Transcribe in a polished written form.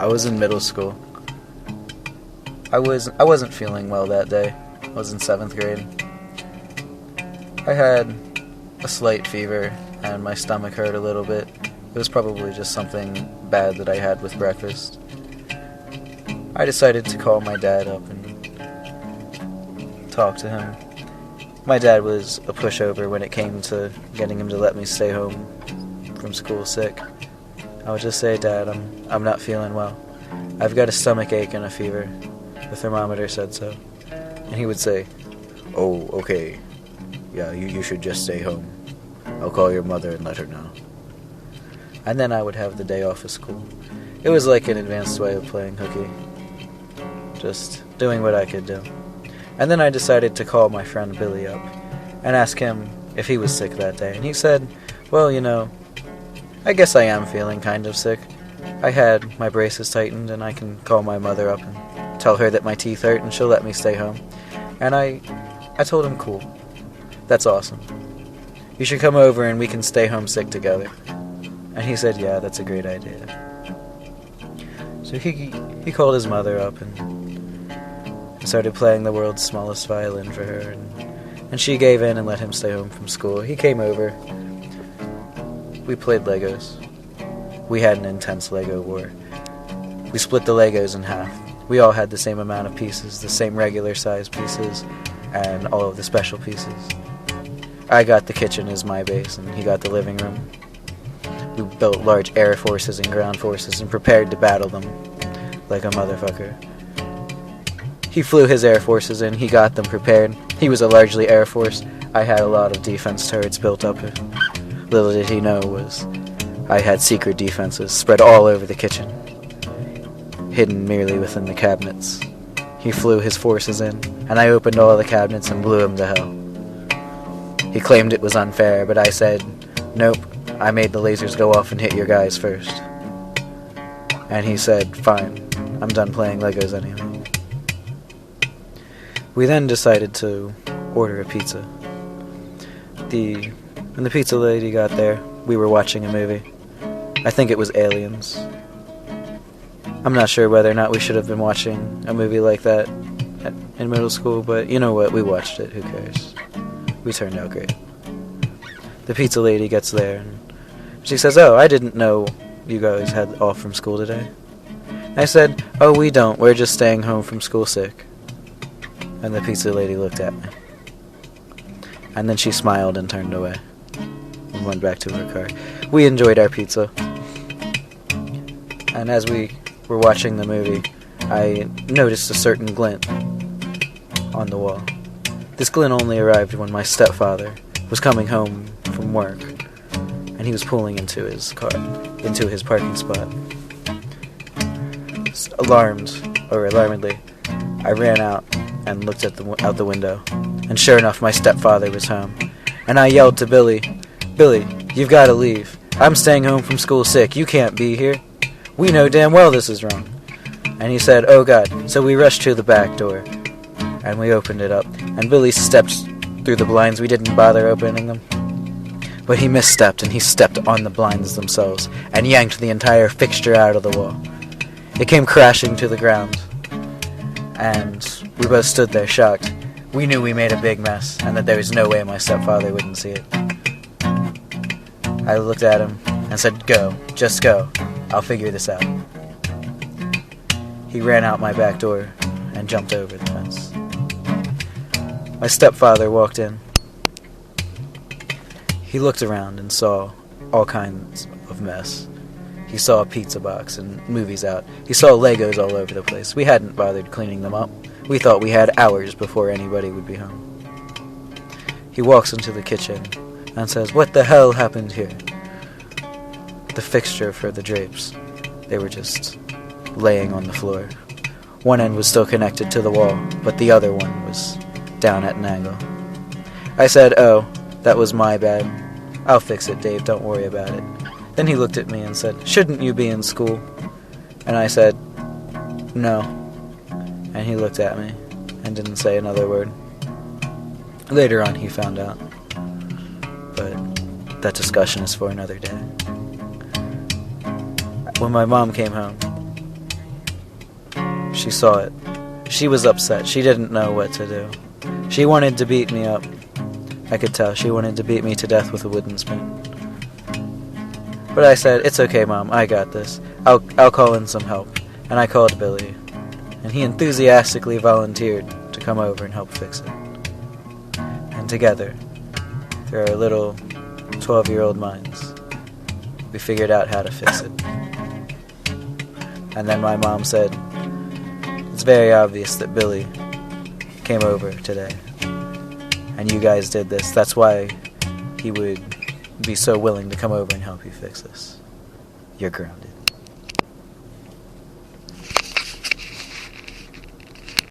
I was in middle school. I wasn't feeling well that day. I was in 7th grade. I had a slight fever, and my stomach hurt a little bit. It was probably just something bad that I had with breakfast. I decided to call my dad up and talk to him. My dad was a pushover when it came to getting him to let me stay home from school sick. I would just say, Dad, I'm not feeling well. I've got a stomach ache and a fever. The thermometer said so. And he would say, oh, okay. Yeah, you should just stay home. I'll call your mother and let her know. And then I would have the day off of school. It was like an advanced way of playing hooky. Just doing what I could do. And then I decided to call my friend Billy up and ask him if he was sick that day. And he said, well, I guess I am feeling kind of sick. I had my braces tightened, and I can call my mother up and tell her that my teeth hurt, and she'll let me stay home. And I told him, cool. That's awesome. You should come over and we can stay home sick together. And he said, yeah, that's a great idea. So he called his mother up and started playing the world's smallest violin for her, and she gave in and let him stay home from school. He came over. We played Legos. We had an intense Lego war. We split the Legos in half. We all had the same amount of pieces, the same regular size pieces, and all of the special pieces. I got the kitchen as my base, and he got the living room. We built large air forces and ground forces and prepared to battle them like a motherfucker. He flew his air forces in, he got them prepared. He was a largely air force. I had a lot of defense turrets built up. Little did he know was I had secret defenses spread all over the kitchen, hidden merely within the cabinets. He flew his forces in, and I opened all the cabinets and blew him to hell. He claimed it was unfair, but I said, nope, I made the lasers go off and hit your guys first. And he said, fine, I'm done playing Legos anyway. We then decided to order a pizza. When the pizza lady got there, we were watching a movie. I think it was Aliens. I'm not sure whether or not we should have been watching a movie like that in middle school, but you know what, we watched it, who cares? We turned out great. The pizza lady gets there, and she says, oh, I didn't know you guys had off from school today. I said, oh, we don't, we're just staying home from school sick. And the pizza lady looked at me. And then she smiled and turned away and went back to her car. We enjoyed our pizza. And as we were watching the movie, I noticed a certain glint on the wall. This glint only arrived when my stepfather was coming home from work, and he was pulling into his car, into his parking spot. Alarmedly, I ran out and looked out the window, and sure enough, my stepfather was home. And I yelled to Billy, Billy, you've got to leave. I'm staying home from school sick. You can't be here. We know damn well this is wrong. And he said, oh God. So we rushed to the back door, and we opened it up, and Billy stepped through the blinds. We didn't bother opening them. But he misstepped, and he stepped on the blinds themselves, and yanked the entire fixture out of the wall. It came crashing to the ground, and we both stood there shocked. We knew we made a big mess, and that there was no way my stepfather wouldn't see it. I looked at him and said, go, just go. I'll figure this out. He ran out my back door and jumped over the fence. My stepfather walked in. He looked around and saw all kinds of mess. He saw a pizza box and movies out. He saw Legos all over the place. We hadn't bothered cleaning them up. We thought we had hours before anybody would be home. He walks into the kitchen and says, what the hell happened here? The fixture for the drapes, they were just laying on the floor. One end was still connected to the wall, but the other one was down at an angle. I said, oh, that was my bad. I'll fix it, Dave, don't worry about it. Then he looked at me and said, shouldn't you be in school? And I said, no. And he looked at me and didn't say another word. Later on he found out. But that discussion is for another day. When my mom came home, She saw it. She was upset. She didn't know what to do. She wanted to beat me up. I could tell. She wanted to beat me to death with a wooden spoon. But I said, "It's okay, Mom. I got this. I'll call in some help." And I called Billy. And he enthusiastically volunteered to come over and help fix it. And together, through our little 12-year-old minds, we figured out how to fix it. And then my mom said, "It's very obvious that Billy came over today. And you guys did this. That's why he would be so willing to come over and help you fix this. You're grounded."